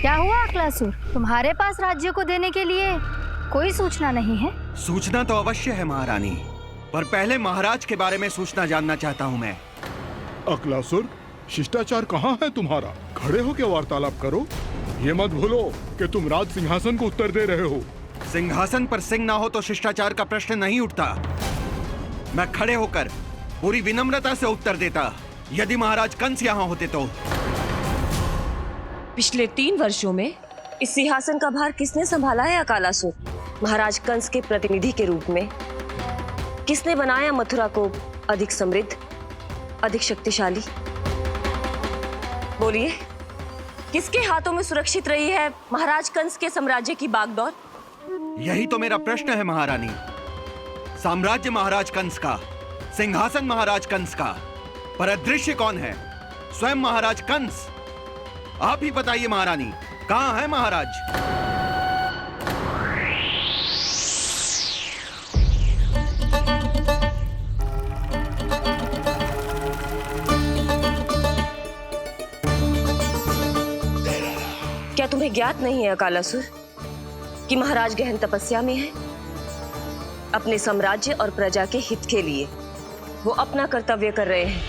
क्या हुआ अकलासुर? तुम्हारे पास राज्य को देने के लिए कोई सूचना नहीं है? सूचना तो अवश्य है महारानी, पर पहले महाराज के बारे में सूचना जानना चाहता हूँ मैं। अकलासुर, शिष्टाचार कहाँ है तुम्हारा? खड़े हो के वार्तालाप करो। ये मत भूलो कि तुम राज सिंहासन को उत्तर दे रहे हो। सिंहासन पर सिंह ना हो तो शिष्टाचार का प्रश्न नहीं उठता। मैं खड़े होकर पूरी विनम्रता से उत्तर देता यदि महाराज कंस यहाँ होते तो। पिछले 3 वर्षों में इस सिंहासन का भार किसने संभाला है अकालासुर? महाराज कंस के प्रतिनिधि के रूप में किसने बनाया मथुरा को अधिक समृद्ध, अधिक शक्तिशाली? बोलिए, किसके हाथों में सुरक्षित रही है महाराज कंस के साम्राज्य की बागडोर? यही तो मेरा प्रश्न है महारानी। साम्राज्य महाराज कंस का, सिंहासन महाराज कंस का, पर अदृश्य कौन है? स्वयं महाराज कंस। आप ही बताइए महारानी, कहाँ है महाराज? क्या तुम्हें ज्ञात नहीं है अकालासुर कि महाराज गहन तपस्या में है? अपने साम्राज्य और प्रजा के हित के लिए वो अपना कर्तव्य कर रहे हैं।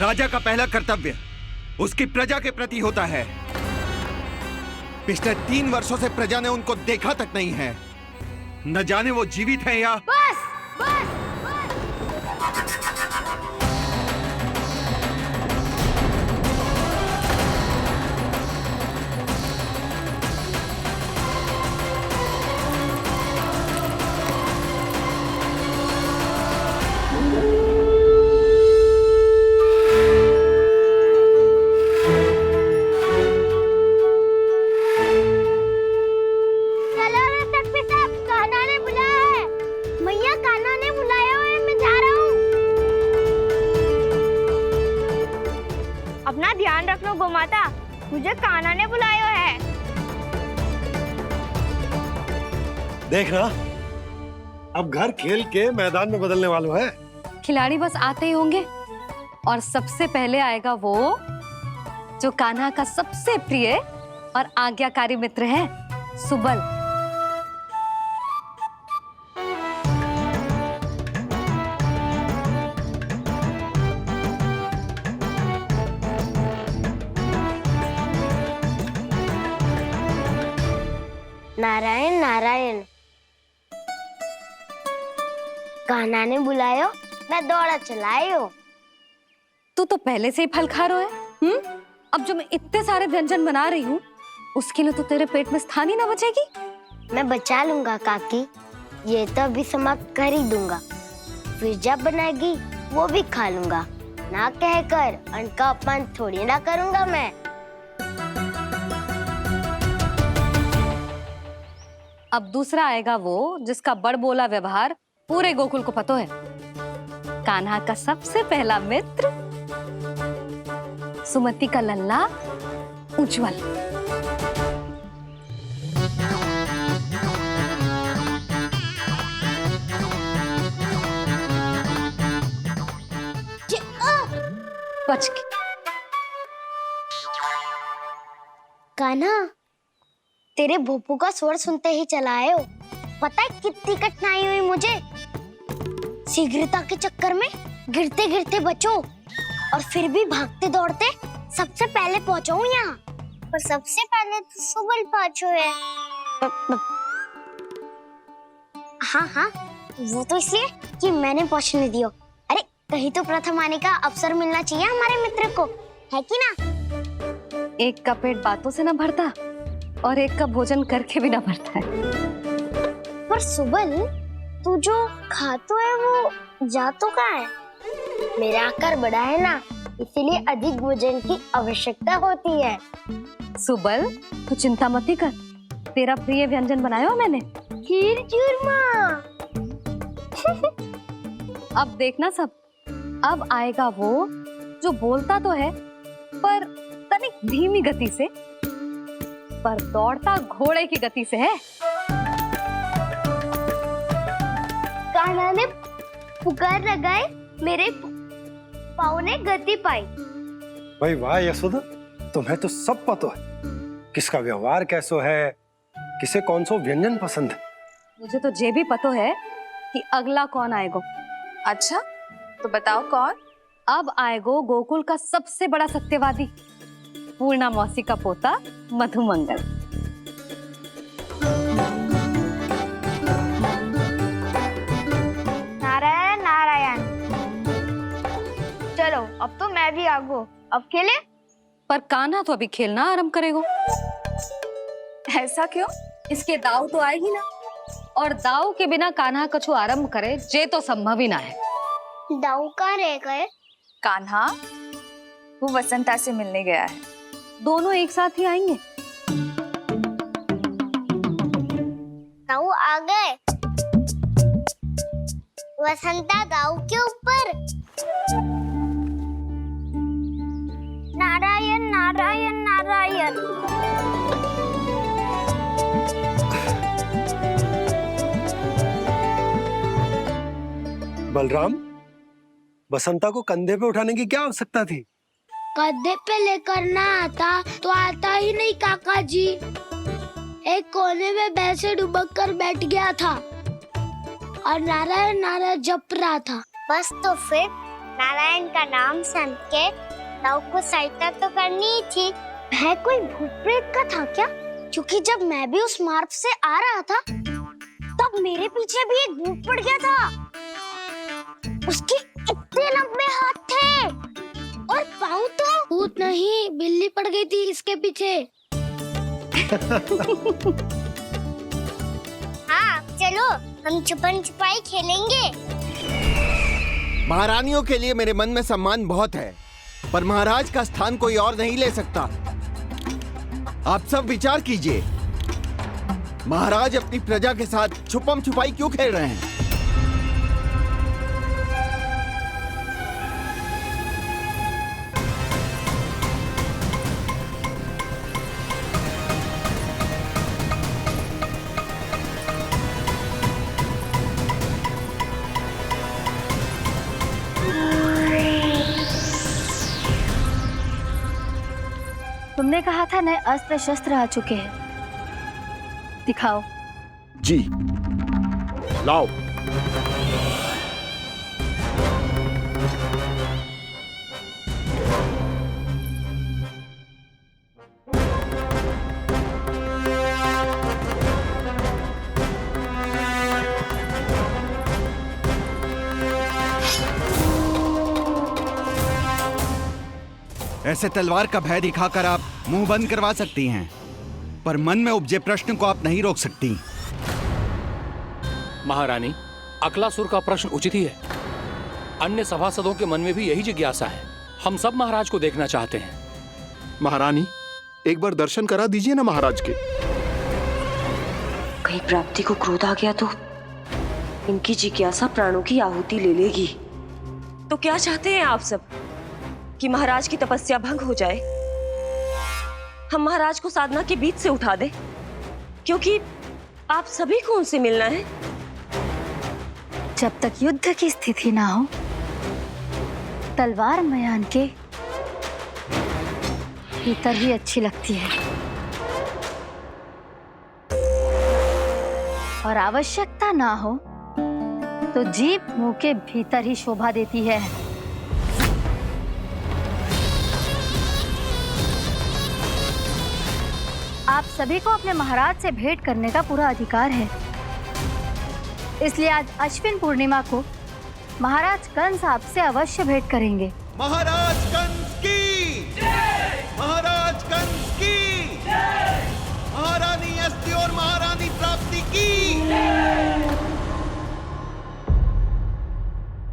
राजा का पहला कर्तव्य उसकी प्रजा के प्रति होता है। पिछले 3 वर्षों से प्रजा ने उनको देखा तक नहीं है। न जाने वो जीवित हैं या... बस बस अपना ध्यान रखना गोमाता, मुझे कान्हा ने बुलाया है। देख रहा, अब घर खेल के मैदान में बदलने वालों है। खिलाड़ी बस आते ही होंगे और सबसे पहले आएगा वो जो कान्हा का सबसे प्रिय और आज्ञाकारी मित्र है, सुबल। नारायण नारायण, कान्हा ने बुलायो, मैं दौड़ा चलायो। तू तो पहले से ही फल खा रहा है। अब जो मैं इतने सारे व्यंजन बना रही हूँ उसके लिए तो तेरे पेट में स्थान ही ना बचेगी। मैं बचा लूंगा काकी, ये तो अभी समाप्त कर ही दूंगा, फिर जब बनाएगी वो भी खा लूंगा। ना कहकर अन्न का अपमान थोड़ी ना करूंगा मैं। अब दूसरा आएगा वो जिसका बड़बोला व्यवहार पूरे गोकुल को पता है, कान्हा का सबसे पहला मित्र, सुमति का लल्ला उज्जवल। बच के। कान्हा, तेरे भोपू का स्वर सुनते ही चला आए हो। पता है कितनी कठिनाई हुई मुझे? शीघ्रता के चक्कर में गिरते गिरते बचो और फिर भी भागते दौड़ते सबसे पहले पहुंचा हूँ यहाँ। पर सबसे पहले तो सुबल पहुंचो है। हाँ हाँ, वो तो इसलिए कि मैंने पहुंचने दियो। अरे कहीं तो प्रथम आने का अवसर मिलना चाहिए हमारे मित्र को, है कि ना? एक का पेट बातों से ना भरता और एक का भोजन करके भी ना भरता है। पर सुबल, तू जो खातो है वो जातो का है। मेरा आकार बड़ा है ना, इसीलिए अधिक भोजन की आवश्यकता होती है। सुबल, तू चिंता मत ही कर, तेरा प्रिय व्यंजन बनाया हो मैंने, खीर चूरमा। अब देखना सब, अब आएगा वो जो बोलता तो है पर तनिक धीमी गति से, पर दौड़ता घोड़े की गति से है। कान्हा ने पुकार लगाए, मेरे पाँव ने गति पाई। भाई वाह यशोदा, तुम्हें तो सब पता है किसका व्यवहार कैसो है, किसे कौन सो व्यंजन पसंद है। मुझे तो ये भी पता है कि अगला कौन आएगो। अच्छा, तो बताओ कौन? अब आएगो गोकुल का सबसे बड़ा सत्यवादी, पूर्णा मौसी का पोता मधुमंगल। नारायण नारायण। चलो अब तो मैं भी आगो, अब खेले। पर कान्हा तो अभी खेलना आरंभ करेगो। ऐसा क्यों? इसके दाव तो आएगी ना, और दाव के बिना कान्हा कछु आरंभ करे जे तो संभव ही ना है। दाऊ कहाँ रह गए? कान्हा वो वसंता से मिलने गया है। दोनों एक साथ ही आएंगे। दाऊ आ गए। वसंता दाऊ के ऊपर। नारायण नारायण नारायण। बलराम, बसंता को कंधे पे उठाने की क्या आवश्यकता थी? कंधे पे लेकर ना आता तो आता ही नहीं काका जी। एक कोने में वैसे डुबक कर बैठ गया था और नारायण नारायण जप रहा था। बस तो फिर नारायण का नाम सुन के दाऊ को सहायता तो करनी ही थी। है कोई भूत प्रेत का था क्या? क्योंकि जब मैं भी उस मार्ग से आ रहा था तब मेरे पीछे भी एक भूत पड़ गया था। उसके इतने लंबे हाथ थे और पाँव तो भूत नहीं, बिल्ली पड़ गई थी इसके पीछे। हाँ चलो हम छुपन छुपाई खेलेंगे। महारानियों के लिए मेरे मन में सम्मान बहुत है, पर महाराज का स्थान कोई और नहीं ले सकता। आप सब विचार कीजिए, महाराज अपनी प्रजा के साथ छुपम छुपाई क्यों खेल रहे हैं? तुमने कहा था नए अस्त्र शस्त्र आ चुके हैं, दिखाओ। जी लाओ। ऐसे तलवार का भय दिखाकर आप मुंह बंद करवा सकती हैं, पर मन में उपजे प्रश्न को आप नहीं रोक सकती। महारानी, अकलासुर का प्रश्न उचित ही है। अन्य सभासदों के मन में भी यही जिज्ञासा है। हम सब महाराज को देखना चाहते हैं। महारानी, एक बार दर्शन करा दीजिए ना महाराज के। कहीं प्राप्ति को क्रोध आ गया तो इनकी जिज्ञासा प्राणों की आहुति ले लेगी। तो क्या चाहते हैं आप सब? कि महाराज की तपस्या भंग हो जाए? हम महाराज को साधना के बीच से उठा दें? क्योंकि आप सभी को उनसे मिलना है। जब तक युद्ध की स्थिति ना हो, तलवार मयान के भीतर ही अच्छी लगती है, और आवश्यकता ना हो तो जीभ मुंह के भीतर ही शोभा देती है। आप सभी को अपने महाराज से भेंट करने का पूरा अधिकार है, इसलिए आज अश्विन पूर्णिमा को महाराज कंस आपसे अवश्य भेंट करेंगे। महाराज कंस की जय! महाराज कंस की जय! महारानी अस्ति और महारानी प्राप्ति की जय!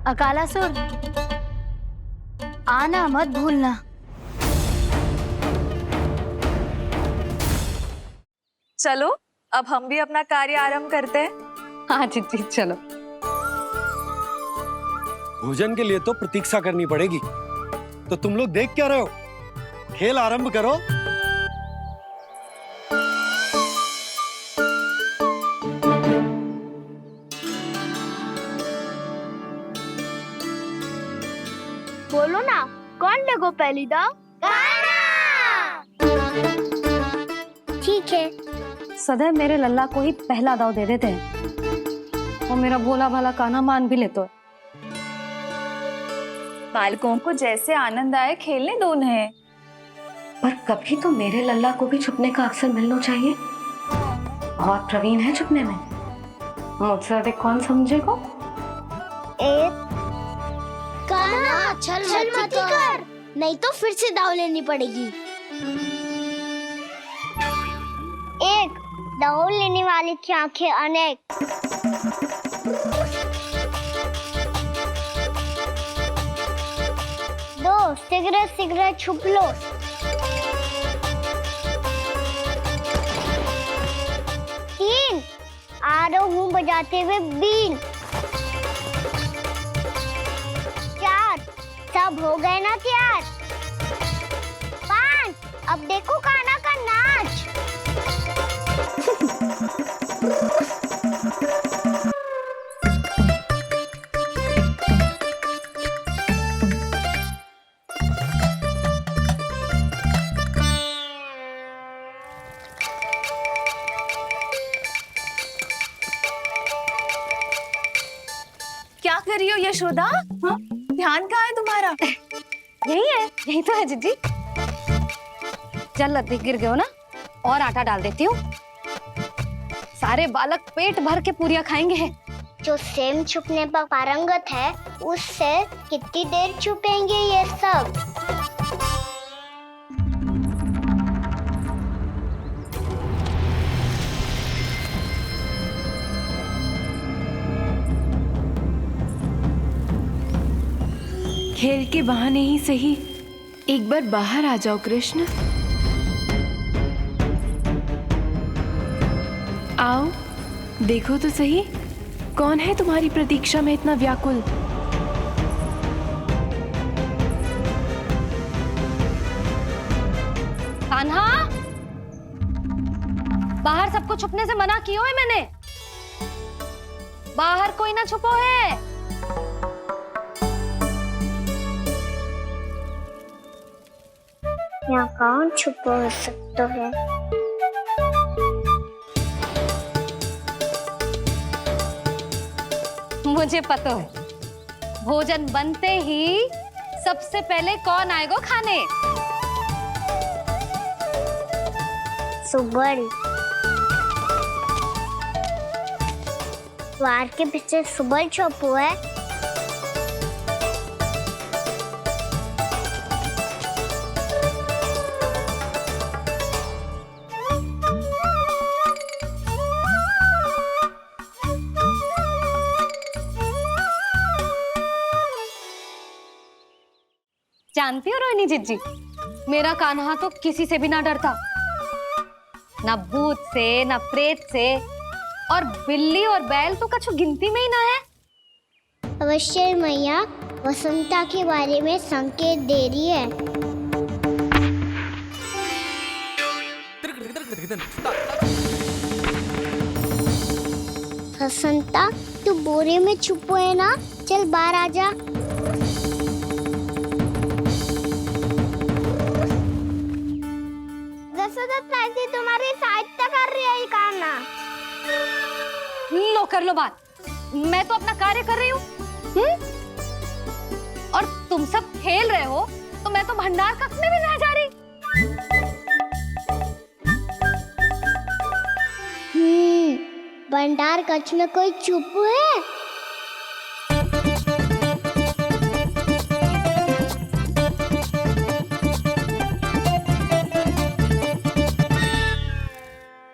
अकालासुर, आना मत भूलना। चलो अब हम भी अपना कार्य आरंभ करते हैं। हाँ जी चलो। भोजन के लिए तो प्रतीक्षा करनी पड़ेगी, तो तुम लोग देख क्या रहे हो? खेल आरंभ करो। बोलो ना, कौन लगो पहली दाव? सदैव मेरे लल्ला को ही पहला दाव दे देते हैं और मेरा भोला भाला कान्हा मान भी लेते हैं। बालकों को जैसे आनंद आए खेलने दो उन्हें। पर कभी तो मेरे लल्ला को भी छुपने का अवसर मिलना चाहिए। बहुत प्रवीण है छुपने में, मुझसे अधिक कौन समझेगा। कान्हा छल मत कर, नहीं तो फिर से दाव लेनी पड़ेगी। एक दाव लेने वाले की आंखें अनेक। दो सिगरेट सिगरेट छुप लो। तीन आ रहा हूँ बजाते हुए बीन। चार सब हो गए ना तैयार। पांच अब देखो कान्हा का नाच। क्या कर रही हो यशोदा? हाँ? ध्यान कहाँ है तुम्हारा? यही है, यही तो है जीजी। चल अधिक गिर गए हो ना, और आटा डाल देती हूँ। सारे बालक पेट भर के पूरियां खाएंगे। जो सेम छुपने पर पारंगत है, उससे कितनी देर छुपेंगे ये सब? खेल के बहाने ही सही एक बार बाहर आ जाओ कृष्ण। आओ देखो तो सही, कौन है तुम्हारी प्रतीक्षा में इतना व्याकुल। कान्हा, बाहर सबको छुपने से मना किया है मैंने। बाहर कोई ना छुपो है। यहाँ कौन छुपा हो सकता है? मुझे पता है, भोजन बनते ही सबसे पहले कौन आएगा खाने? सुबल। द्वार के पीछे सुबल छुपा है। जानती हो रोहिणी जीजी, मेरा कान्हा तो किसी से भी ना डरता, ना भूत से, ना प्रेत से, और बिल्ली और बैल तो कछु गिनती में ही ना है। अवश्य मैया वसंता के बारे में संकेत दे रही है। वसंता तू बोरे में छुपो है ना, चल बाहर आ जा। तुम्हारी सहायता कर रही है कान्हा। लो कर लो बात, मैं तो अपना कार्य कर रही हूँ। और तुम सब खेल रहे हो तो मैं तो भंडार कक्ष में भी नहीं जा रही। भंडार कक्ष में कोई चुप है?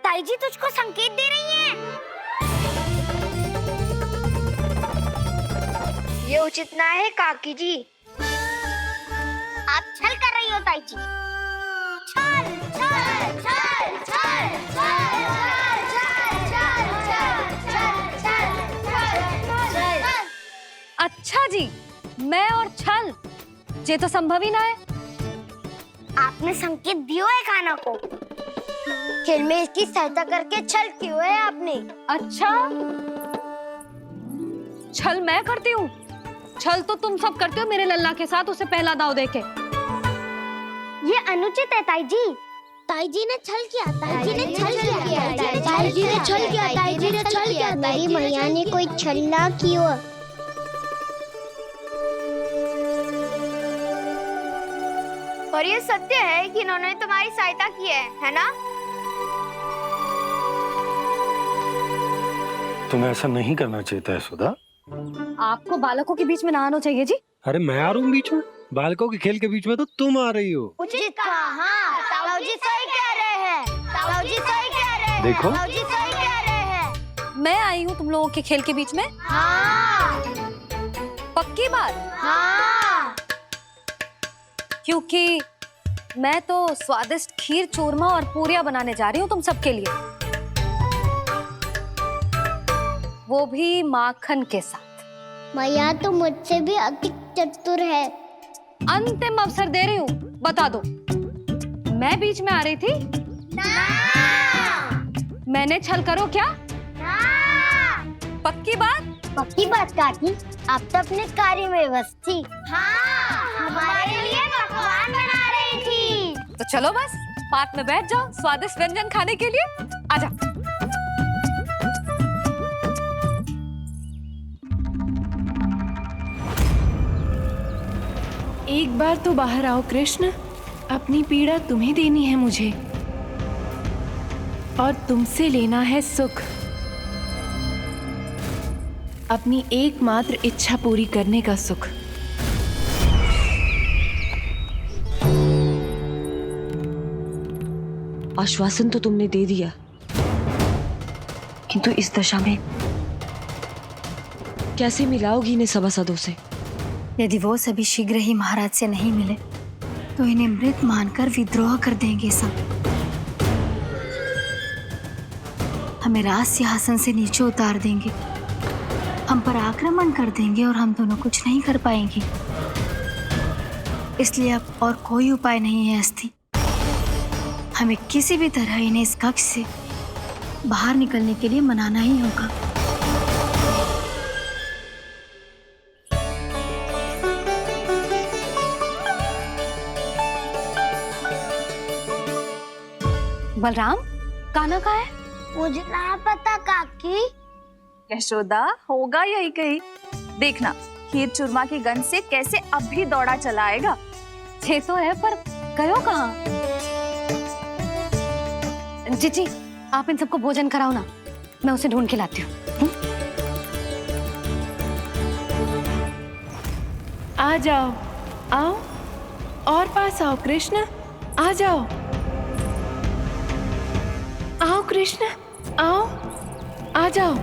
ताई जी तुझको संकेत दे रही हैं। ये उचित ना है काकी जी। आप छल कर रही हो ताई जी। छल छल छल छल छल छल। अच्छा जी, मैं और छल, ये तो संभव ही ना है। आपने संकेत दियो है कान्हा को, खेल में इसकी सहायता करके छल क्यों है आपने? अच्छा, छल मैं करती हूँ? छल तो तुम सब करते हो मेरे लल्ला के साथ, उसे पहला दाव देके। ये अनुचित है ताई जी। ताई जी ने छल किया, ताई जी ने छल किया, ताई जी ने छल किया, ताई जी ने छल किया। मेरी मैया ने कोई छल ना किया। और ये सत्य है कि इन्होंने तुम्हारी सहायता की है ना? तुम्हें ऐसा नहीं करना चाहिए था यशोदा। आपको बालकों के बीच में ना आना चाहिए जी। अरे मैं आ रहा हूँ बीच में? बालकों के खेल के बीच में तो तुम आ रही हो। उचित कहा। हाँ, ताऊ जी सही कह रहे हैं। ताऊ जी सही कह रहे हैं। देखो। ताऊ जी सही कह रहे हैं। मैं आई हूँ तुम लोगों के खेल के बीच में। हाँ। पक्की बात? हाँ। क्योंकि मैं तो स्वादिष्ट खीर, चूरमा और पूरियां बनाने जा रही हूँ तुम सबके लिए, वो भी माखन के साथ। मैया तो मुझसे भी अधिक चतुर है। अंतिम अवसर दे रही हूँ, बता दो मैं बीच में आ रही थी? ना। मैंने छल करो क्या? ना। पक्की बात? पक्की बात काकी, आप तो अपने कार्य में व्यस्त थी। हाँ, हमारे लिए पकवान बना रही थी। तो चलो बस पार्क में बैठ जाओ स्वादिष्ट व्यंजन खाने के लिए। आजा। एक बार तो बाहर आओ कृष्ण, अपनी पीड़ा तुम्हें देनी है मुझे, और तुमसे लेना है सुख। अपनी एकमात्र इच्छा पूरी करने का सुख। आश्वासन तो तुमने दे दिया, किंतु इस दशा में कैसे मिलाओगी इन्हें सभासदों से? यदि वो सभी शीघ्र ही महाराज से नहीं मिले तो इन्हें मृत मानकर विद्रोह कर देंगे सब। हमें राज सिंहासन से नीचे उतार देंगे, हम पर आक्रमण कर देंगे और हम दोनों कुछ नहीं कर पाएंगे। इसलिए अब और कोई उपाय नहीं है अस्थि। हमें किसी भी तरह इन्हें इस कक्ष से बाहर निकलने के लिए मनाना ही होगा। बलराम, कान्हा कहाँ है? मुझे ना पता काकी। यशोदा, होगा यही कहीं। देखना खीर चूरमा की गंध से कैसे अब भी दौड़ा चला आएगा। छे तो है पर गयो कहाँ? जीजी, आप इन सबको भोजन कराओ ना, मैं उसे ढूंढ के लाती हूँ। आ जाओ, आओ और पास आओ कृष्ण, आ जाओ। आओ कृष्ण, आओ, आ जाओ।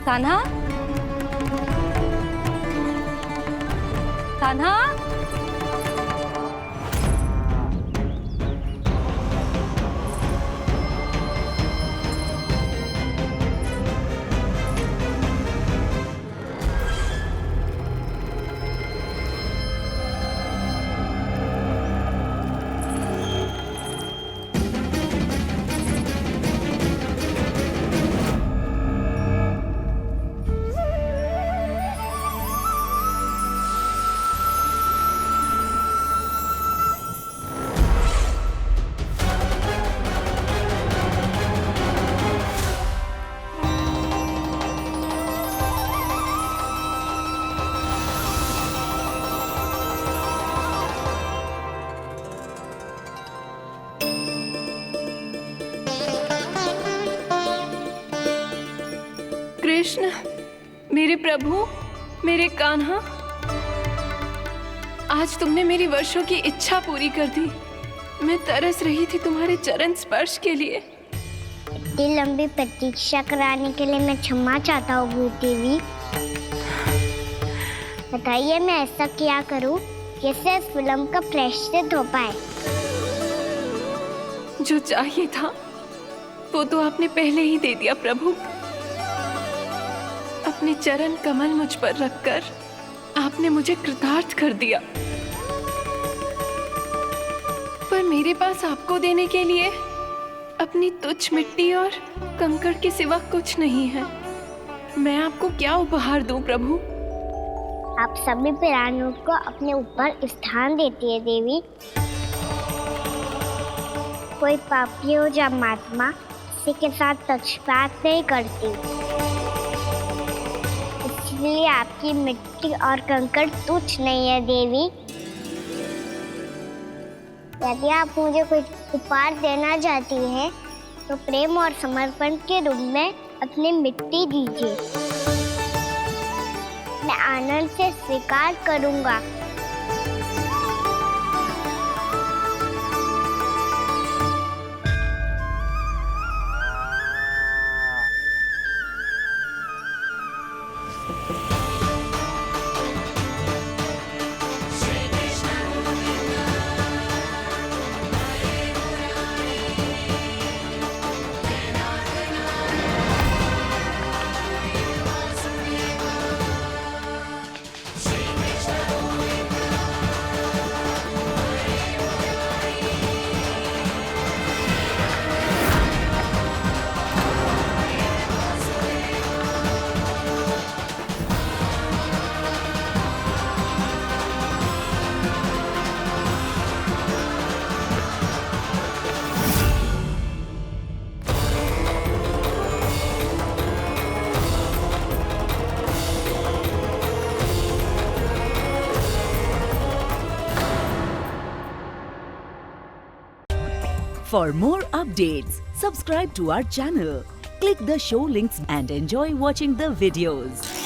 कान्हा, कान्हा, कृष्ण, मेरे प्रभु, मेरे कान्हा, आज तुमने मेरी वर्षों की इच्छा पूरी कर दी। मैं तरस रही थी तुम्हारे चरण स्पर्श के लिए। इतनी लंबी प्रतीक्षा कराने के लिए मैं क्षमा चाहता हूँ गुरु देवी। बताइए मैं ऐसा क्या करूँ जिससे इस फिल्म का प्रायश्चित हो पाए? जो चाहिए था वो तो आपने पहले ही दे दिया प्रभु। अपने चरण कमल मुझ पर रखकर आपने मुझे कृतार्थ कर दिया। पर मेरे पास आपको देने के लिए अपनी तुच्छ मिट्टी और कंकड़ के सिवा कुछ नहीं है। मैं आपको क्या उपहार दूं प्रभु? आप सभी प्राणियों को अपने ऊपर स्थान देती है देवी। कोई पापी हो या महात्मा किसी के साथ पक्षपात नहीं करती, इसलिए आपकी मिट्टी और कंकड़ तुच्छ नहीं है देवी। यदि आप मुझे कुछ उपहार देना चाहती हैं, तो प्रेम और समर्पण के रूप में अपनी मिट्टी दीजिए। मैं आनंद से स्वीकार करूंगा। For more updates, subscribe to our channel, click the show links and enjoy watching the videos.